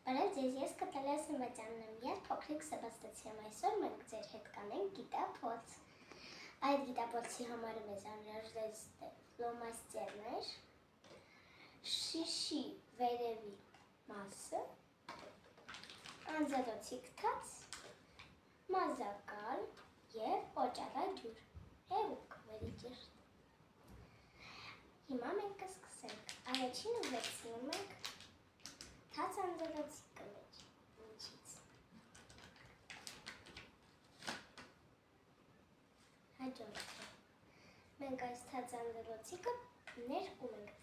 Բարև ձեզ, ես Կատալիա Սմբատյանն եմ, ես փոքրիկ Սեբաստիացի եմ, այսօր մենք ձեր հետ կանենք գիտափոց։ Այդ գիտափոցի համար մեզ անհրաժեշտ է ֆլոմաստերներ, շիշի վերևի մասը, անձեռոցիկ թաց, մազակալ և օճառաջուր, հեղուկ վերիճիշտ։ Հիմա մենք կսկսենք, առաջինը վերցնում ենք թաց անձեռոցիկը միջից, հաջորդը, մենք այս թաց անձեռոցիկը ներկում ենք,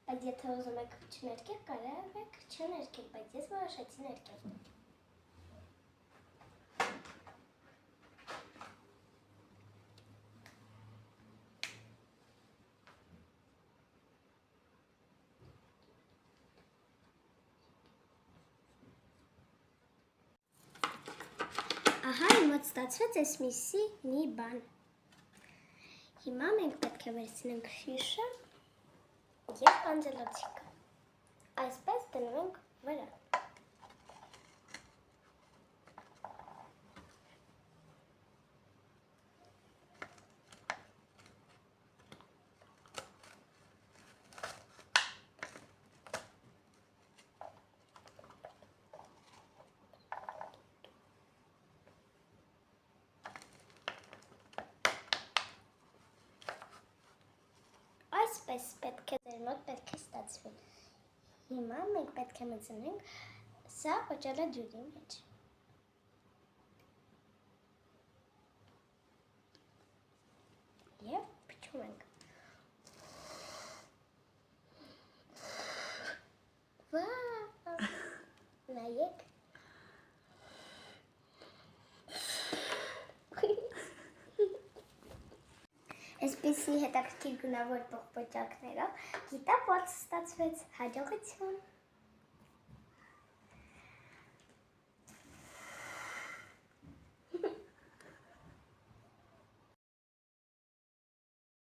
բայց եթե ուզում եք չներկել, կարող եք չներկել, բայց ես որոշեցի ներկել։ Ահա իմ մոտ ստացվեց այսպիսի մի բան։ Հիմա մենք պետք է վերցնենք շիշը և անձեռոցիկը։ Այսպես դնում ենք վրա։ Այսպես պետք է ձեր մոտ պետք է ստացվի։ Հիմա մենք պետք է մտցնենք սա օճառաջուրի մեջ։ Եվ փչում ենք։ Վաա, նայեք։ Այսպիսի հետաքրքիր գունավոր պողպոճակներով գիտափոց ստացվեց, հաջողություն։